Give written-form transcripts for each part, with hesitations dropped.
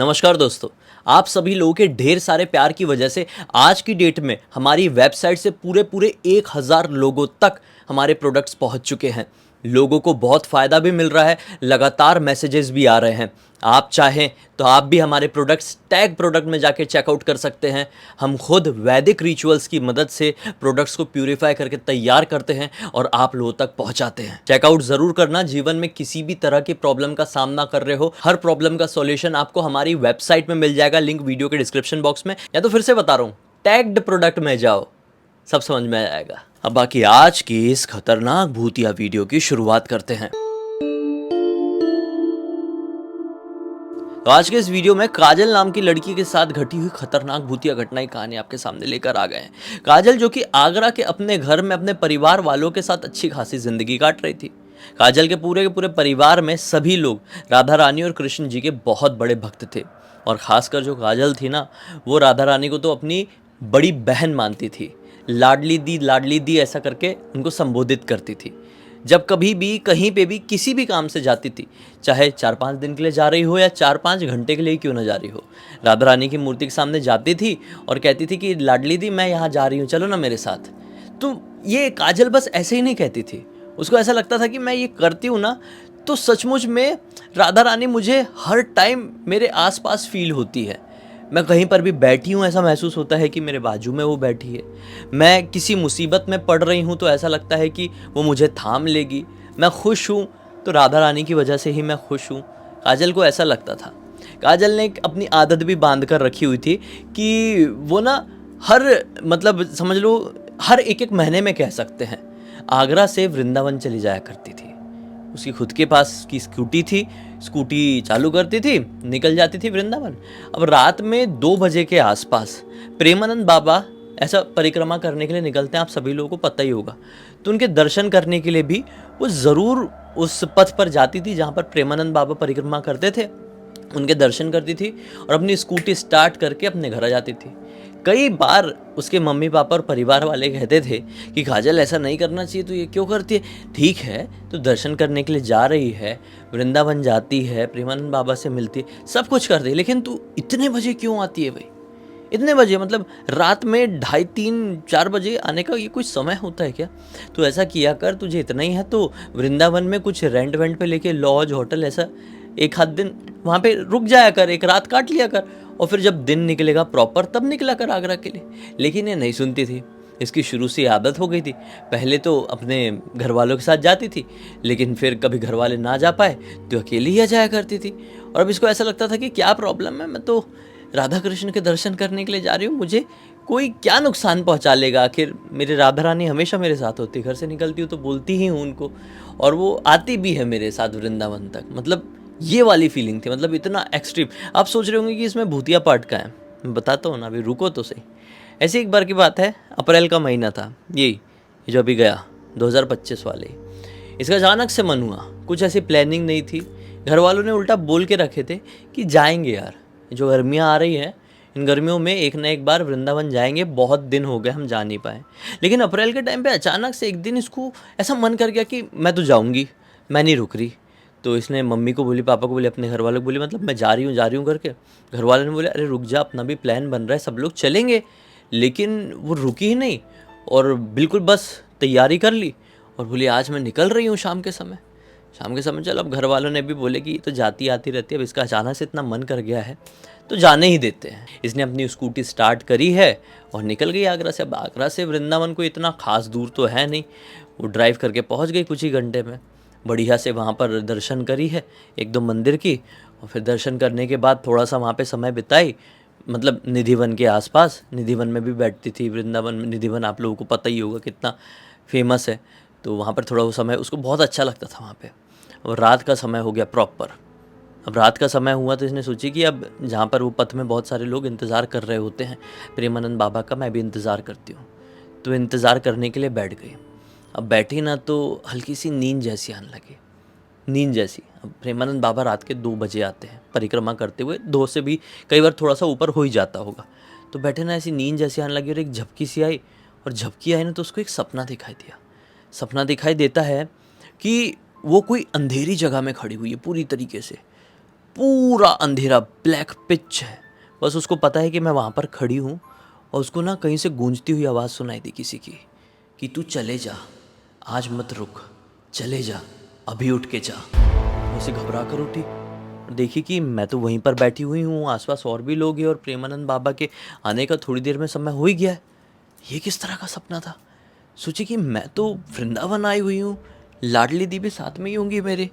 नमस्कार दोस्तों। आप सभी लोगों के ढेर सारे प्यार की वजह से आज की डेट में हमारी वेबसाइट से पूरे पूरे 1000 लोगों तक हमारे प्रोडक्ट्स पहुंच चुके हैं। लोगों को बहुत फ़ायदा भी मिल रहा है, लगातार मैसेजेस भी आ रहे हैं। आप चाहें तो आप भी हमारे प्रोडक्ट्स टैग प्रोडक्ट में जाके चेकआउट कर सकते हैं। हम खुद वैदिक रिचुअल्स की मदद से प्रोडक्ट्स को प्यूरिफाई करके तैयार करते हैं और आप लोगों तक पहुंचाते हैं। चेकआउट ज़रूर करना। जीवन में किसी भी तरह की प्रॉब्लम का सामना कर रहे हो, हर प्रॉब्लम का सॉल्यूशन आपको हमारी वेबसाइट में मिल जाएगा, लिंक वीडियो के डिस्क्रिप्शन बॉक्स में, या तो फिर से बता रहा हूँ, टैग्ड प्रोडक्ट में जाओ, सब समझ में आ जाएगा। अब बाकी आज की इस खतरनाक भूतिया वीडियो की शुरुआत करते हैं। तो आज के इस वीडियो में काजल नाम की लड़की के साथ घटी हुई खतरनाक भूतिया घटना की कहानी आपके सामने लेकर आ गए हैं। काजल जो कि आगरा के अपने घर में अपने परिवार वालों के साथ अच्छी खासी जिंदगी काट रही थी। काजल के पूरे परिवार में सभी लोग राधा रानी और कृष्ण जी के बहुत बड़े भक्त थे, और ख़ासकर जो काजल थी ना, वो राधा रानी को तो अपनी बड़ी बहन मानती थी। लाडली दी ऐसा करके उनको संबोधित करती थी। जब कभी भी कहीं पे भी किसी भी काम से जाती थी, चाहे 4-5 दिन के लिए जा रही हो या 4-5 घंटे के लिए क्यों ना जा रही हो, राधा रानी की मूर्ति के सामने जाती थी और कहती थी कि लाडली दी मैं यहाँ जा रही हूँ, चलो ना मेरे साथ। तो ये काजल बस ऐसे ही नहीं कहती थी, उसको ऐसा लगता था कि मैं ये करती हूँ ना तो सचमुच में राधा रानी मुझे हर टाइम मेरे आसपास फील होती है। मैं कहीं पर भी बैठी हूँ ऐसा महसूस होता है कि मेरे बाजू में वो बैठी है। मैं किसी मुसीबत में पड़ रही हूँ तो ऐसा लगता है कि वो मुझे थाम लेगी। मैं खुश हूँ तो राधा रानी की वजह से ही मैं खुश हूँ। काजल को ऐसा लगता था। काजल ने एक अपनी आदत भी बांध कर रखी हुई थी कि वो ना मतलब समझ लो हर एक महीने में कह सकते हैं आगरा से वृंदावन चली जाया करती थी। उसकी खुद के पास की स्कूटी थी, स्कूटी चालू करती थी, निकल जाती थी वृंदावन। अब रात में 2 बजे के आसपास प्रेमानंद बाबा ऐसा परिक्रमा करने के लिए निकलते हैं, आप सभी लोगों को पता ही होगा। तो उनके दर्शन करने के लिए भी वो ज़रूर उस पथ पर जाती थी जहाँ पर प्रेमानंद बाबा परिक्रमा करते थे। उनके दर्शन करती थी और अपनी स्कूटी स्टार्ट करके अपने घर आ जाती थी। कई बार उसके मम्मी पापा और परिवार वाले कहते थे कि काजल ऐसा नहीं करना चाहिए, तो ये क्यों करती है। ठीक है, तो दर्शन करने के लिए जा रही है, वृंदावन जाती है, प्रेमानंद बाबा से मिलती है, सब कुछ करती है, लेकिन तू इतने बजे क्यों आती है भाई। इतने बजे मतलब रात में 2:30-4 बजे आने का ये कुछ समय होता है क्या। तो ऐसा किया कर, तुझे इतना ही है तो वृंदावन में कुछ रेंट वेंट पे लेके लॉज होटल ऐसा एक आध दिन वहाँ पे रुक जाया कर, एक रात काट लिया कर, और फिर जब दिन निकलेगा प्रॉपर तब निकला कर आगरा के लिए। लेकिन ये नहीं सुनती थी। इसकी शुरू से आदत हो गई थी। पहले तो अपने घर वालों के साथ जाती थी, लेकिन फिर कभी घर वाले ना जा पाए तो अकेली ही जाया करती थी। और अब इसको ऐसा लगता था कि क्या प्रॉब्लम है, मैं तो राधा कृष्ण के दर्शन करने के लिए जा रही हूँ, मुझे कोई क्या नुकसान पहुँचा लेगा। आखिर मेरे राधा रानी हमेशा मेरे साथ होती, घर से निकलती हूँ तो बोलती ही हूँ उनको, और वो आती भी है मेरे साथ वृंदावन तक। मतलब ये वाली फीलिंग थी, मतलब इतना एक्सट्रीम। आप सोच रहे होंगे कि इसमें भूतिया पार्ट का है, मैं बताता हूँ ना, अभी रुको तो सही। ऐसे एक बार की बात है, अप्रैल का महीना था, ये जो अभी गया 2025 वाले। इसका अचानक से मन हुआ, कुछ ऐसी प्लानिंग नहीं थी। घर वालों ने उल्टा बोल के रखे थे कि जाएंगे यार, जो गर्मियाँ आ रही हैं, इन गर्मियों में एक ना एक बार वृंदावन जाएंगे, बहुत दिन हो गए हम जा नहीं पाए। लेकिन अप्रैल के टाइम पे अचानक से एक दिन इसको ऐसा मन कर गया कि मैं तो जाऊँगी, मैं नहीं रुक रही। तो इसने मम्मी को बोली, पापा को बोली, अपने घर वालों को बोली, मतलब मैं जा रही हूँ करके। घर वालों ने बोले अरे रुक जा, अपना भी प्लान बन रहा है, सब लोग चलेंगे। लेकिन वो रुकी ही नहीं और बिल्कुल बस तैयारी कर ली और बोली आज मैं निकल रही हूँ शाम के समय। चल, अब घर वालों ने भी बोले कि ये तो जाती आती रहती है, अब इसका अचानक से इतना मन कर गया है तो जाने ही देते हैं। इसने अपनी स्कूटी स्टार्ट करी है और निकल गई आगरा से। अब आगरा से वृंदावन को इतना खास दूर तो है नहीं, वो ड्राइव करके पहुँच गई कुछ ही घंटे में। बढ़िया से वहाँ पर दर्शन करी है 1-2 मंदिर की, और फिर दर्शन करने के बाद थोड़ा सा वहाँ पे समय बिताई, मतलब निधिवन के आसपास। निधिवन में भी बैठती थी वृंदावन में। निधिवन आप लोगों को पता ही होगा कितना फेमस है, तो वहाँ पर थोड़ा वो समय उसको बहुत अच्छा लगता था वहाँ पे। और रात का समय हो गया प्रॉपर। अब रात का समय हुआ तो इसने सोची कि अब जहाँ पर वो पथ में बहुत सारे लोग इंतज़ार कर रहे होते हैं प्रेमानंद बाबा का, मैं भी इंतज़ार करती हूँ। तो इंतज़ार करने के लिए बैठ गई। अब बैठी ना तो हल्की सी नींद जैसी आने लगी, नींद जैसी। अब प्रेमानंद बाबा रात के 2 बजे आते हैं परिक्रमा करते हुए, 2 से भी कई बार थोड़ा सा ऊपर हो ही जाता होगा। तो बैठे ना ऐसी नींद जैसी आने लगी और एक झपकी सी आई, और झपकी आई ना तो उसको एक सपना दिखाई दिया। सपना दिखाई देता है कि वो कोई अंधेरी जगह में खड़ी हुई है पूरी तरीके से, पूरा अंधेरा ब्लैक पिच है। बस उसको पता है कि मैं वहाँ पर खड़ी हूँ और उसको ना कहीं से गूंजती हुई आवाज़ सुनाई दी किसी की कि तू चले जा, आज मत रुक, चले जा, अभी उठ के जा। मैं उसे घबरा कर उठी और देखी कि मैं तो वहीं पर बैठी हुई हूँ, आसपास और भी लोग हैं और प्रेमानंद बाबा के आने का थोड़ी देर में समय हो ही गया है। ये किस तरह का सपना था? सोची कि मैं तो वृंदावन आई हुई हूँ, लाडली दी भी साथ में ही होंगी मेरे।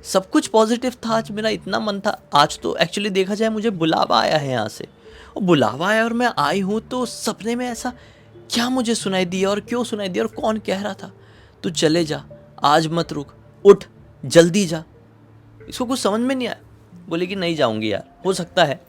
सब कुछ पॉजिटिव था, आज मेरा इतना मन था। आज तो एक्चुअली देखा जाए मुझे बुलावा आया है यहाँ से, और बुलावा आया और मैं आई हूँ, तो सपने में ऐसा क्या मुझे सुनाई दिया और क्यों सुनाई दिया और कौन कह रहा था तू चले जा, आज मत रुक, उठ, जल्दी जा। इसको कुछ समझ में नहीं आया। बोले कि नहीं जाऊंगी यार, हो सकता है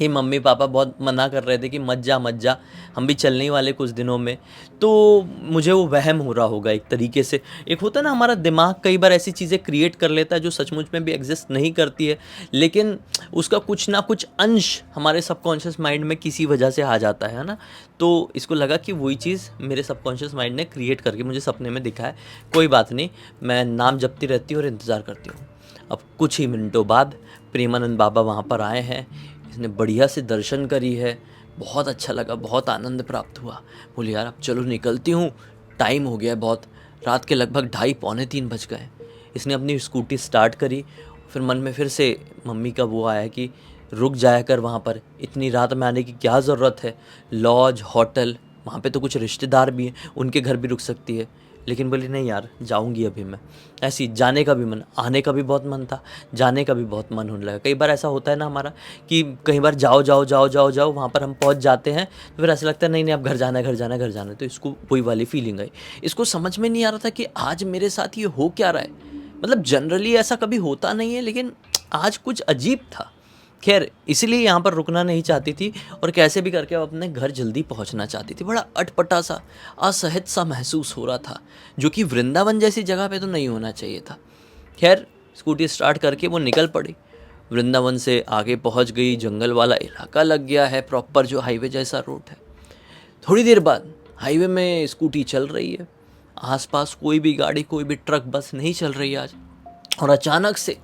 कि मम्मी पापा बहुत मना कर रहे थे कि मत जा मत जा, हम भी चलने ही वाले कुछ दिनों में, तो मुझे वो वहम हो रहा होगा एक तरीके से। एक होता है ना, हमारा दिमाग कई बार ऐसी चीज़ें क्रिएट कर लेता है जो सचमुच में भी एग्जिस्ट नहीं करती है, लेकिन उसका कुछ ना कुछ अंश हमारे सबकॉन्शियस माइंड में किसी वजह से आ जाता है ना। तो इसको लगा कि वही चीज़ मेरे सबकॉन्शियस माइंड ने क्रिएट करके मुझे सपने में दिखा है। कोई बात नहीं, मैं नाम जपती रहती हूँ और इंतज़ार करती हूँ। अब कुछ ही मिनटों बाद प्रेमानंद बाबा वहाँ पर आए हैं। इसने बढ़िया से दर्शन करी है, बहुत अच्छा लगा, बहुत आनंद प्राप्त हुआ। बोले यार अब चलो निकलती हूँ, टाइम हो गया है बहुत, रात के लगभग 2:30 पौने 3 बज गए। इसने अपनी स्कूटी स्टार्ट करी, फिर मन में फिर से मम्मी का वो आया कि रुक जाया कर वहाँ पर, इतनी रात में आने की क्या ज़रूरत है, लॉज होटल वहाँ पे तो कुछ रिश्तेदार भी हैं, उनके घर भी रुक सकती है। लेकिन बोली नहीं यार जाऊंगी अभी मैं। ऐसी जाने का भी मन, आने का भी बहुत मन था, जाने का भी बहुत मन होने लगा। कई बार ऐसा होता है ना हमारा कि कई बार जाओ जाओ जाओ जाओ जाओ, वहाँ पर हम पहुँच जाते हैं तो फिर ऐसा लगता है नहीं नहीं अब घर जाना है घर जाना है घर जाना है। तो इसको वही वाली फीलिंग आई। इसको समझ में नहीं आ रहा था कि आज मेरे साथ ये हो क्या रहा है। मतलब जनरली ऐसा कभी होता नहीं है, लेकिन आज कुछ अजीब था। खैर इसीलिए यहाँ पर रुकना नहीं चाहती थी और कैसे भी करके अपने घर जल्दी पहुँचना चाहती थी। बड़ा अटपटा सा, असहज सा महसूस हो रहा था, जो कि वृंदावन जैसी जगह पे तो नहीं होना चाहिए था। खैर स्कूटी स्टार्ट करके वो निकल पड़ी। वृंदावन से आगे पहुँच गई, जंगल वाला इलाका लग गया है, प्रॉपर जो हाईवे जैसा रोड है। थोड़ी देर बाद हाईवे में स्कूटी चल रही है, आसपास कोई भी गाड़ी कोई भी ट्रक बस नहीं चल रही आज। और अचानक से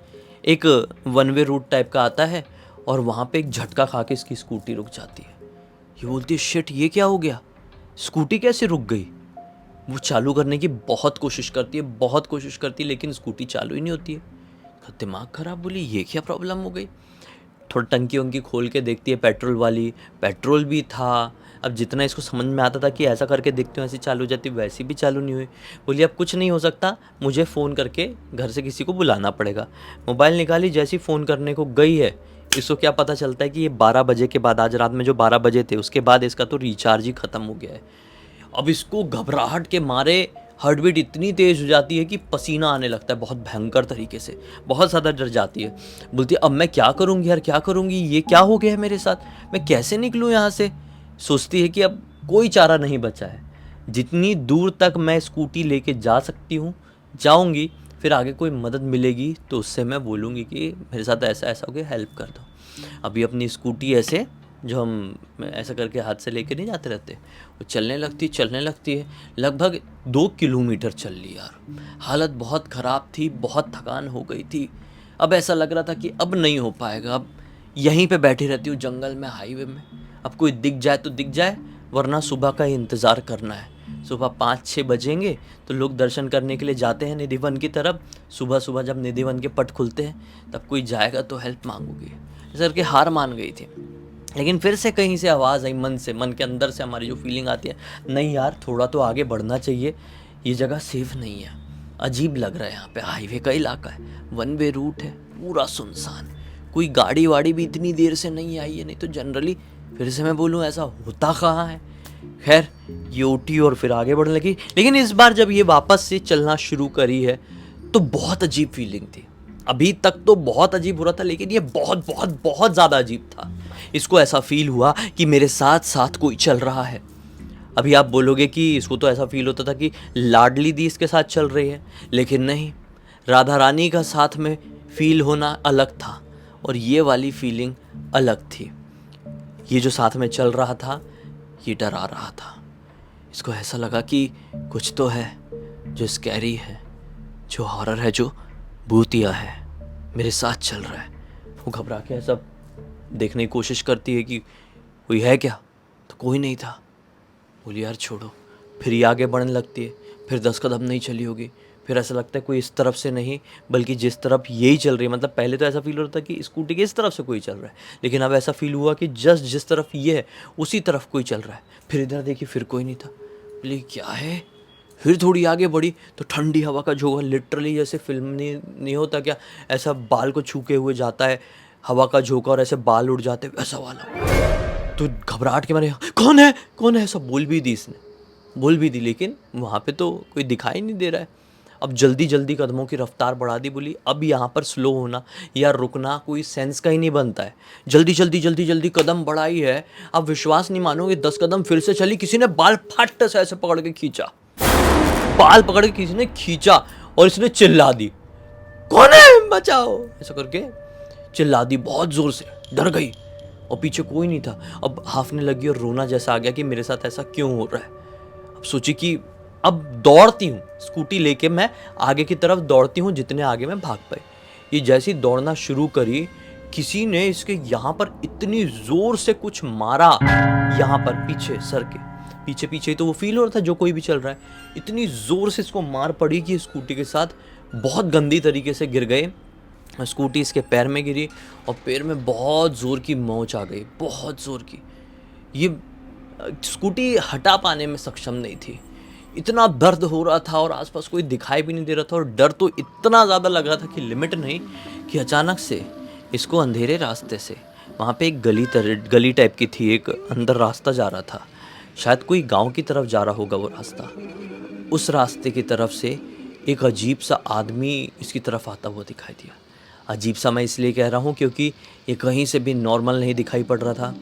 एक वन वे रूट टाइप का आता है और वहाँ पे एक झटका खा के इसकी स्कूटी रुक जाती है। ये बोलती है शिट ये क्या हो गया, स्कूटी कैसे रुक गई। वो चालू करने की बहुत कोशिश करती है, बहुत कोशिश करती है, लेकिन स्कूटी चालू ही नहीं होती है। दिमाग खराब, बोली ये क्या प्रॉब्लम हो गई। थोड़ा टंकी वंकी खोल के देखती है पेट्रोल वाली, पेट्रोल भी था। अब जितना इसको समझ में आता था कि ऐसा करके देखती हूँ ऐसी चालू हो जाती, वैसी भी चालू नहीं हुई। बोली अब कुछ नहीं हो सकता, मुझे फ़ोन करके घर से किसी को बुलाना पड़ेगा। मोबाइल निकाली, जैसी फ़ोन करने को गई है, इसको क्या पता चलता है कि ये 12 बजे के बाद, आज रात में जो 12 बजे थे उसके बाद इसका तो रिचार्ज ही ख़त्म हो गया है। अब इसको घबराहट के मारे हार्ट बीट इतनी तेज़ हो जाती है कि पसीना आने लगता है बहुत भयंकर तरीके से, बहुत ज़्यादा डर जाती है। बोलती है अब मैं क्या करूँगी यार, क्या करूँगी, ये क्या हो गया है मेरे साथ, मैं कैसे निकलूँ यहाँ से। सोचती है कि अब कोई चारा नहीं बचा है, जितनी दूर तक मैं स्कूटी लेके जा सकती हूँ जाऊँगी, फिर आगे कोई मदद मिलेगी तो उससे मैं बोलूँगी कि मेरे साथ ऐसा ऐसा हो गया, हेल्प कर दो। अभी अपनी स्कूटी ऐसे जो हम ऐसा करके हाथ से लेके नहीं जाते रहते, वो चलने लगती है। लगभग 2 किलोमीटर चल ली यार। हालत बहुत ख़राब थी, बहुत थकान हो गई थी। अब ऐसा लग रहा था कि अब नहीं हो पाएगा, अब यहीं पे बैठी रहती हूँ जंगल में, हाईवे में। अब कोई दिख जाए तो दिख जाए, वरना सुबह का ही इंतज़ार करना है। सुबह 5-6 बजेंगे तो लोग दर्शन करने के लिए जाते हैं निधिवन की तरफ। सुबह सुबह जब निधिवन के पट खुलते हैं तब कोई जाएगा तो हेल्प मांगूगी। ऐसा करके हार मान गई थी। लेकिन फिर से कहीं से आवाज़ आई, मन से, मन के अंदर से हमारी जो फीलिंग आती है, नहीं यार थोड़ा तो आगे बढ़ना चाहिए, ये जगह सेफ नहीं है, अजीब लग रहा है। यहाँ पे हाईवे का इलाका है, वन वे रूट है, पूरा सुनसान, कोई गाड़ी वाड़ी भी इतनी देर से नहीं आई है। नहीं तो जनरली फिर से मैं बोलूँ ऐसा होता कहाँ है। खैर ये उठी और फिर आगे बढ़ने लगी। लेकिन इस बार जब ये वापस से चलना शुरू करी है तो बहुत अजीब फीलिंग थी। अभी तक तो बहुत अजीब हो रहा था, लेकिन ये बहुत बहुत बहुत ज़्यादा अजीब था। इसको ऐसा फील हुआ कि मेरे साथ साथ कोई चल रहा है। अभी आप बोलोगे कि इसको तो ऐसा फील होता था कि लाडली दी इसके साथ चल रही है, लेकिन नहीं, राधा रानी का साथ में फील होना अलग था और ये वाली फीलिंग अलग थी। ये जो साथ में चल रहा था ये डरा रहा था। इसको ऐसा लगा कि कुछ तो है जो स्कैरी है, जो हॉरर है, जो भूतिया है, मेरे साथ चल रहा है। वो घबरा के ऐसा देखने की कोशिश करती है कि कोई है क्या, तो कोई नहीं था। बोली यार छोड़ो। फिर ये आगे बढ़ने लगती है, फिर 10 कदम नहीं चली होगी, फिर ऐसा लगता है कोई इस तरफ से नहीं बल्कि जिस तरफ यही चल रही है। मतलब पहले तो ऐसा फील हो रहा था कि स्कूटी के इस तरफ से कोई चल रहा है, लेकिन अब ऐसा फील हुआ कि जस्ट जिस तरफ ये है उसी तरफ कोई चल रहा है। फिर इधर देखी, फिर कोई नहीं था। बोली क्या है। फिर थोड़ी आगे बढ़ी तो ठंडी हवा का झोंका, लिटरली जैसे फिल्म नहीं होता क्या, ऐसा बाल को छूके हुए जाता है हवा का झोंका और ऐसे बाल उड़ जाते वैसा वाला। तो घबराहट के मारे कौन है ऐसा बोल भी दी इसने, बोल भी दी, लेकिन वहाँ पे तो कोई दिखाई नहीं दे रहा है। अब जल्दी जल्दी कदमों की रफ्तार बढ़ा दी। बोली अब यहाँ पर स्लो होना या रुकना कोई सेंस का ही नहीं बनता है। जल्दी जल्दी जल्दी जल्दी कदम बढ़ाई है। अब विश्वास नहीं मानोगे, 10 कदम फिर से चली, किसी ने बाल फट से ऐसे पकड़ के खींचा, बाल पकड़ के किसी ने खींचा और इसने चिल्ला दी कौन है बचाओ, ऐसा करके चिल्ला दी बहुत जोर से। डर गई और पीछे कोई नहीं था। अब हाफने लगी और रोना जैसा आ गया कि मेरे साथ ऐसा क्यों हो रहा है। अब सोची कि अब दौड़ती हूँ, स्कूटी लेके मैं आगे की तरफ दौड़ती हूँ जितने आगे मैं भाग पाई। ये जैसी दौड़ना शुरू करी, किसी ने इसके यहाँ पर इतनी जोर से कुछ मारा, यहाँ पर पीछे सर के पीछे पीछे, तो वो फील हो रहा था जो कोई भी चल रहा है। इतनी जोर से इसको मार पड़ी कि स्कूटी के साथ बहुत गंदी तरीके से गिर गए। स्कूटी इसके पैर में गिरी और पैर में बहुत ज़ोर की मोच आ गई, बहुत ज़ोर की। ये स्कूटी हटा पाने में सक्षम नहीं थी, इतना दर्द हो रहा था और आसपास कोई दिखाई भी नहीं दे रहा था। और डर तो इतना ज़्यादा लग रहा था कि लिमिट नहीं, कि अचानक से इसको अंधेरे रास्ते से, वहाँ पे एक गली टाइप की थी, एक अंदर रास्ता जा रहा था, शायद कोई गांव की तरफ जा रहा होगा वो रास्ता। उस रास्ते की तरफ से एक अजीब सा आदमी इसकी तरफ आता हुआ दिखाई दिया। अजीब सा मैं इसलिए कह रहा हूँ क्योंकि ये कहीं से भी नॉर्मल नहीं दिखाई पड़ रहा था।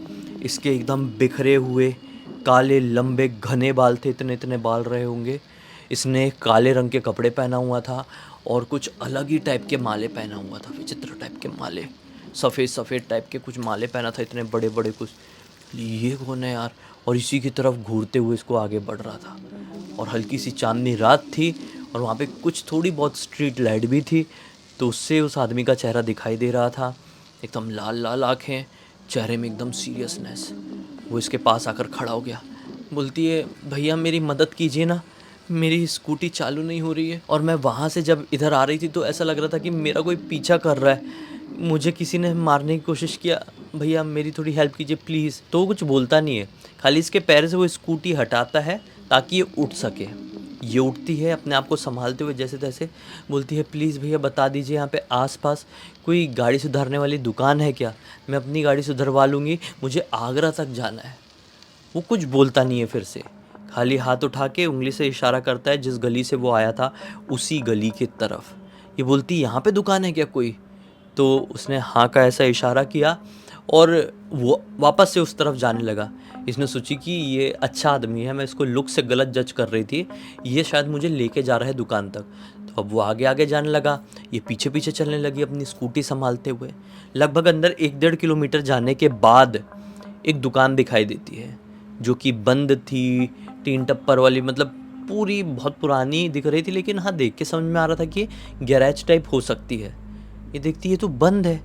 इसके एकदम बिखरे हुए काले लंबे घने बाल थे, इतने इतने बाल रहे होंगे। इसने काले रंग के कपड़े पहना हुआ था और कुछ अलग ही टाइप के माले पहना हुआ था, विचित्र टाइप के माले, सफ़ेद सफ़ेद टाइप के कुछ माले पहना था, इतने बड़े बड़े कुछ। ये कौन है यार। और इसी की तरफ घूरते हुए इसको आगे बढ़ रहा था। और हल्की सी चांदनी रात थी और वहाँ पे कुछ थोड़ी बहुत स्ट्रीट लाइट भी थी, तो उससे उस आदमी का चेहरा दिखाई दे रहा था, एकदम लाल लाल आँखें, चेहरे में एकदम सीरियसनेस। वो इसके पास आकर खड़ा हो गया। बोलती है भैया मेरी मदद कीजिए ना, मेरी स्कूटी चालू नहीं हो रही है। और मैं वहाँ से जब इधर आ रही थी तो ऐसा लग रहा था कि मेरा कोई पीछा कर रहा है, मुझे किसी ने मारने की कोशिश किया, भैया मेरी थोड़ी हेल्प कीजिए प्लीज़। तो वो कुछ बोलता नहीं है, खाली इसके पैर से वो स्कूटी हटाता है ताकि ये उठ सके। ये उठती है अपने आप को संभालते हुए जैसे तैसे, बोलती है प्लीज़ भैया बता दीजिए यहाँ पे आसपास कोई गाड़ी सुधारने वाली दुकान है क्या, मैं अपनी गाड़ी सुधरवा लूँगी, मुझे आगरा तक जाना है। वो कुछ बोलता नहीं है, फिर से खाली हाथ उठा के उंगली से इशारा करता है जिस गली से वो आया था उसी गली की तरफ। ये बोलती यहाँ पे दुकान है क्या कोई, तो उसने हाँ का ऐसा इशारा किया और वो वापस से उस तरफ जाने लगा। इसने सोची कि ये अच्छा आदमी है, मैं इसको लुक से गलत जज कर रही थी, ये शायद मुझे लेके जा रहा है दुकान तक। तो अब वो आगे आगे जाने लगा, ये पीछे पीछे चलने लगी अपनी स्कूटी संभालते हुए। लगभग अंदर 1-1.5 किलोमीटर जाने के बाद एक दुकान दिखाई देती है जो कि बंद थी, टीन टप्पर वाली, मतलब पूरी बहुत पुरानी दिख रही थी, लेकिन हाँ देख के समझ में आ रहा था कि गैरेज टाइप हो सकती है। ये देखती है तो बंद है,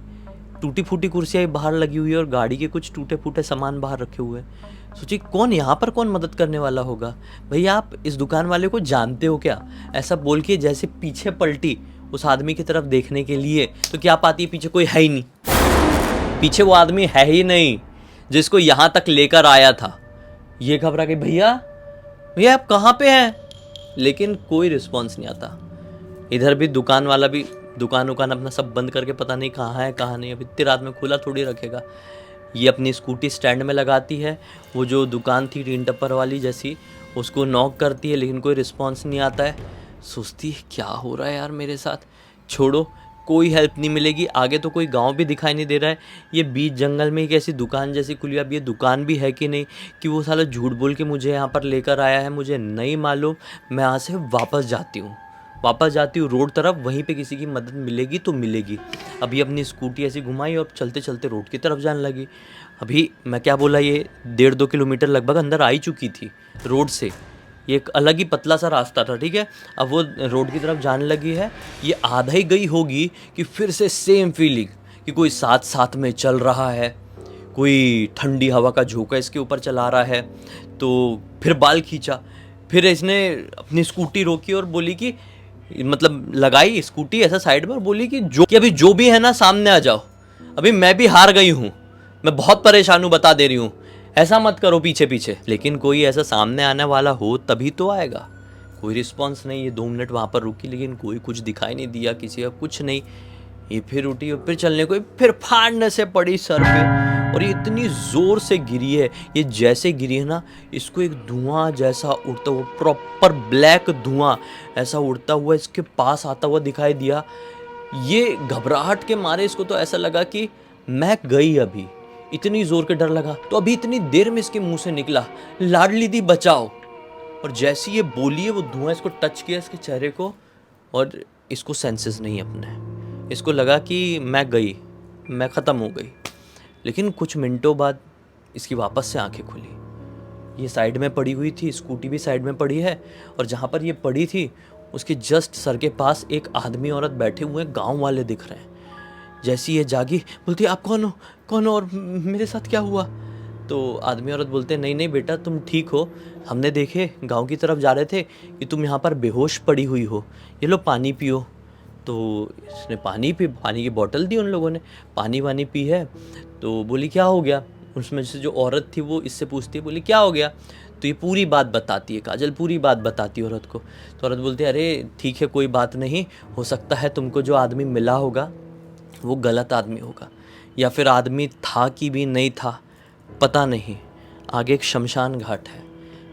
टूटी फूटी कुर्सियाँ बाहर लगी हुई है और गाड़ी के कुछ टूटे फूटे सामान बाहर रखे हुए हैं। सोची कौन यहाँ पर कौन मदद करने वाला होगा, भैया आप इस दुकान वाले को जानते हो क्या, ऐसा बोल के जैसे पीछे पलटी उस आदमी की तरफ देखने के लिए, तो क्या पाती है पीछे कोई है ही नहीं, पीछे वो आदमी है ही नहीं जिसको यहाँ तक लेकर आया था। ये घबरा गई, भैया भैया आप कहाँ पे हैं, लेकिन कोई रिस्पॉन्स नहीं आता। इधर भी दुकान वाला भी दुकान अपना सब बंद करके पता नहीं कहाँ है कहाँ नहीं, अभी इतनी रात में खुला थोड़ी रखेगा। ये अपनी स्कूटी स्टैंड में लगाती है, वो जो दुकान थी टीन टप्पर वाली जैसी, उसको नॉक करती है लेकिन कोई रिस्पॉन्स नहीं आता है। सोचती है क्या हो रहा है यार मेरे साथ, छोड़ो कोई हेल्प नहीं मिलेगी। आगे तो कोई गांव भी दिखाई नहीं दे रहा है, ये बीच जंगल में एक ऐसी दुकान जैसी खुली, अब ये दुकान भी है कि नहीं, कि वो साला झूठ बोल के मुझे यहाँ पर लेकर आया है, मुझे नहीं मालूम। मैं यहाँ से वापस जाती हूँ रोड तरफ, वहीं पे किसी की मदद मिलेगी तो मिलेगी। अभी अपनी स्कूटी ऐसी घुमाई और चलते चलते रोड की तरफ जाने लगी। अभी मैं क्या बोला, ये 1.5-2 किलोमीटर लगभग अंदर आ ही चुकी थी रोड से। ये एक अलग ही पतला सा रास्ता था, ठीक है। अब वो रोड की तरफ जाने लगी है, ये आधा ही गई होगी कि फिर से सेम फीलिंग कि कोई साथ साथ में चल रहा है, कोई ठंडी हवा का झोंका इसके ऊपर चला रहा है। तो फिर बाल खींचा, फिर इसने अपनी स्कूटी रोकी और बोली कि मतलब लगाई स्कूटी ऐसा साइड में और बोली कि अभी जो भी है ना सामने आ जाओ, अभी मैं भी हार गई हूँ, मैं बहुत परेशान हूँ, बता दे रही हूँ, ऐसा मत करो पीछे पीछे। लेकिन कोई ऐसा सामने आने वाला हो तभी तो आएगा। कोई रिस्पॉन्स नहीं। ये 2 मिनट वहाँ पर रुकी लेकिन कोई कुछ दिखाई नहीं दिया, किसी का कुछ नहीं। ये फिर उठी और फिर चलने को, फिर फाड़ने से पड़ी सर पे और ये इतनी ज़ोर से गिरी है। ये जैसे गिरी है ना, इसको एक धुआं जैसा उड़ता हुआ, प्रॉपर ब्लैक धुआं ऐसा उड़ता हुआ इसके पास आता हुआ दिखाई दिया। ये घबराहट के मारे इसको तो ऐसा लगा कि मैं गई अभी, इतनी ज़ोर के डर लगा। तो अभी इतनी देर में इसके मुंह से निकला, लाडली दी बचाओ। और जैसी ये बोली है वो धुआं इसको टच किया इसके चेहरे को और इसको सेंसेस नहीं अपने। इसको लगा कि मैं गई, मैं ख़त्म हो गई। लेकिन कुछ मिनटों बाद इसकी वापस से आंखें खुली। ये साइड में पड़ी हुई थी, स्कूटी भी साइड में पड़ी है और जहाँ पर ये पड़ी थी उसके जस्ट सर के पास एक आदमी औरत बैठे हुए गांव वाले दिख रहे हैं। जैसी ये जागी बोलती है, आप कौन हो, कौन हो और मेरे साथ क्या हुआ? तो आदमी औरत बोलते हैं, नहीं नहीं बेटा तुम ठीक हो, हमने देखे गांव की तरफ जा रहे थे कि तुम यहाँ पर बेहोश पड़ी हुई हो, ये लो पानी पियो। तो इसने पानी की बोतल दी, उन लोगों ने पानी वानी पी है। तो बोली क्या हो गया? उसमें से जो औरत थी वो इससे पूछती है, बोली क्या हो गया? तो ये पूरी बात बताती है, काजल पूरी बात बताती है औरत को। तो औरत बोलती है, अरे ठीक है कोई बात नहीं, हो सकता है तुमको जो आदमी मिला होगा वो गलत आदमी होगा, या फिर आदमी था कि भी नहीं था पता नहीं। आगे एक शमशान घाट है,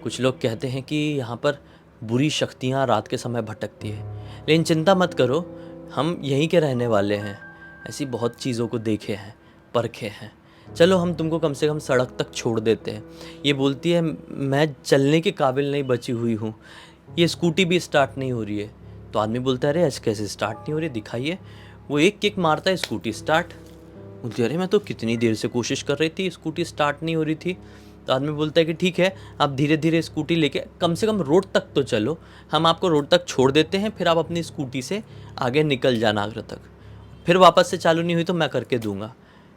कुछ लोग कहते हैं कि यहाँ पर बुरी शक्तियाँ रात के समय भटकती है। लेकिन चिंता मत करो, हम यहीं के रहने वाले हैं, ऐसी बहुत चीज़ों को देखे हैं, परखे हैं। चलो हम तुमको कम से कम सड़क तक छोड़ देते हैं। ये बोलती है, मैं चलने के काबिल नहीं बची हुई हूँ, ये स्कूटी भी स्टार्ट नहीं हो रही है। तो आदमी बोलता है, अरे आज कैसे स्टार्ट नहीं हो रही, दिखाइए। वो एक किक मारता है, स्कूटी स्टार्ट। बोलती है, अरे मैं तो कितनी देर से कोशिश कर रही थी, स्कूटी स्टार्ट नहीं हो रही थी। तो आदमी बोलता है कि ठीक है, आप धीरे धीरे स्कूटी लेके कम से कम रोड तक तो चलो, हम आपको रोड तक छोड़ देते हैं, फिर आप अपनी स्कूटी से आगे निकल जाना आगरा तक, फिर वापस से चालू नहीं हुई तो मैं करके दूंगा।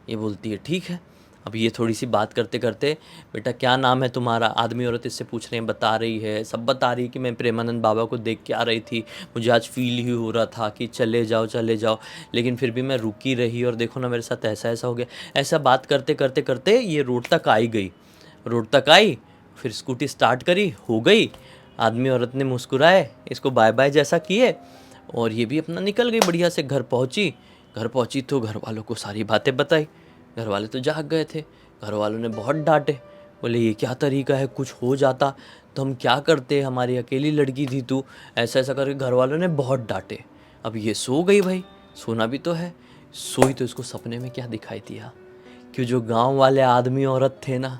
ये बोलती है ठीक है। अब ये थोड़ी सी बात करते करते, बेटा क्या नाम है तुम्हारा? आदमी औरत इससे पूछ रहे हैं, बता रही है, सब बता रही है कि मैं प्रेमानंद बाबा को देख के आ रही थी, मुझे आज फील ही हो रहा था कि चले जाओ, लेकिन फिर भी मैं रुकी रही और देखो ना मेरे साथ ऐसा ऐसा हो गया। ऐसा बात करते करते करते ये रोड तक आई गई। रोड तक आई, फिर स्कूटी स्टार्ट करी, हो गई। आदमी औरत ने मुस्कुराए, इसको बाय बाय जैसा किए और ये भी अपना निकल गई बढ़िया से। घर पहुंची तो घर वालों को सारी बातें बताई। घर वाले तो जाग गए थे, घर वालों ने बहुत डांटे, बोले ये क्या तरीका है, कुछ हो जाता तो हम क्या करते, हमारी अकेली लड़की थी तू, ऐसा ऐसा करके घर वालों ने बहुत डांटे। अब ये सो गई भाई, सोना भी तो है। सोई तो इसको सपने में क्या दिखाई दिया कि जो गांव वाले आदमी औरत थे ना,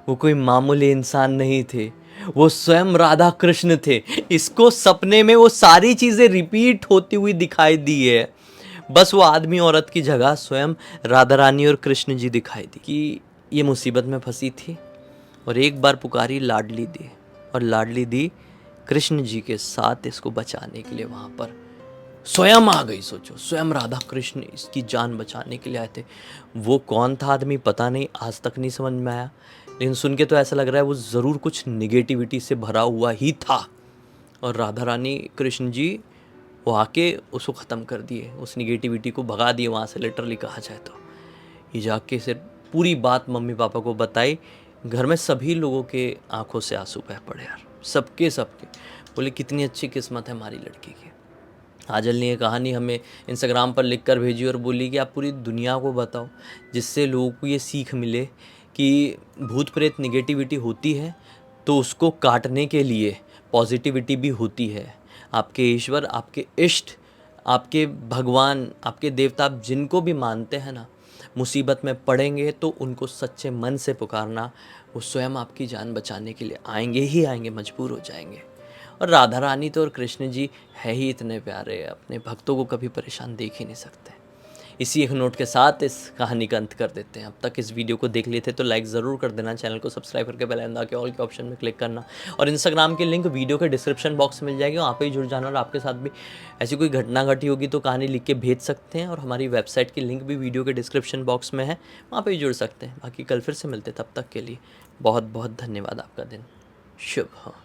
वो कोई मामूली इंसान नहीं थे, वो स्वयं राधा कृष्ण थे। इसको सपने में वो सारी चीज़ें रिपीट होती हुई दिखाई दी है, बस वो आदमी औरत की जगह स्वयं राधा रानी और कृष्ण जी दिखाई दी कि ये मुसीबत में फंसी थी और एक बार पुकारी लाडली दी, और लाडली दी कृष्ण जी के साथ इसको बचाने के लिए वहाँ पर स्वयं आ गई। सोचो, स्वयं राधा कृष्ण इसकी जान बचाने के लिए आए थे। वो कौन था आदमी पता नहीं, आज तक नहीं समझ में आया, लेकिन सुन के तो ऐसा लग रहा है वो ज़रूर कुछ निगेटिविटी से भरा हुआ ही था। और राधा रानी कृष्ण जी वो आके उसको ख़त्म कर दिए, उस निगेटिविटी को भगा दिए वहाँ से, लिटरली कहा जाए तो। ये जाके सिर्फ पूरी बात मम्मी पापा को बताई। घर में सभी लोगों के आंखों से आंसू बह पड़े यार, सबके बोले कितनी अच्छी किस्मत है हमारी लड़की की। काजल ने ये कहानी हमें इंस्टाग्राम पर लिख कर भेजी और बोली कि आप पूरी दुनिया को बताओ, जिससे लोगों को ये सीख मिले कि भूत प्रेत निगेटिविटी होती है तो उसको काटने के लिए पॉजिटिविटी भी होती है। आपके ईश्वर, आपके इष्ट, आपके भगवान, आपके देवता, आप जिनको भी मानते हैं ना, मुसीबत में पड़ेंगे तो उनको सच्चे मन से पुकारना, वो स्वयं आपकी जान बचाने के लिए आएंगे ही आएंगे, मजबूर हो जाएंगे। और राधा रानी तो और कृष्ण जी है ही इतने प्यारे, अपने भक्तों को कभी परेशान देख ही नहीं सकते। इसी एक नोट के साथ इस कहानी का अंत कर देते हैं। अब तक इस वीडियो को देख लिए थे तो लाइक ज़रूर कर देना, चैनल को सब्सक्राइब करके बेल आइकन दबा के ऑल के ऑप्शन में क्लिक करना, और इंस्टाग्राम की लिंक वीडियो के डिस्क्रिप्शन बॉक्स में मिल जाएगी, वहाँ पे ही जुड़ जाना। और आपके साथ भी ऐसी कोई घटना घटी होगी तो कहानी लिख के भेज सकते हैं, और हमारी वेबसाइट की लिंक भी वीडियो के डिस्क्रिप्शन बॉक्स में है, वहाँ पर ही जुड़ सकते हैं। बाकी कल फिर से मिलते, तब तक के लिए बहुत बहुत धन्यवाद। आपका दिन शुभ हो।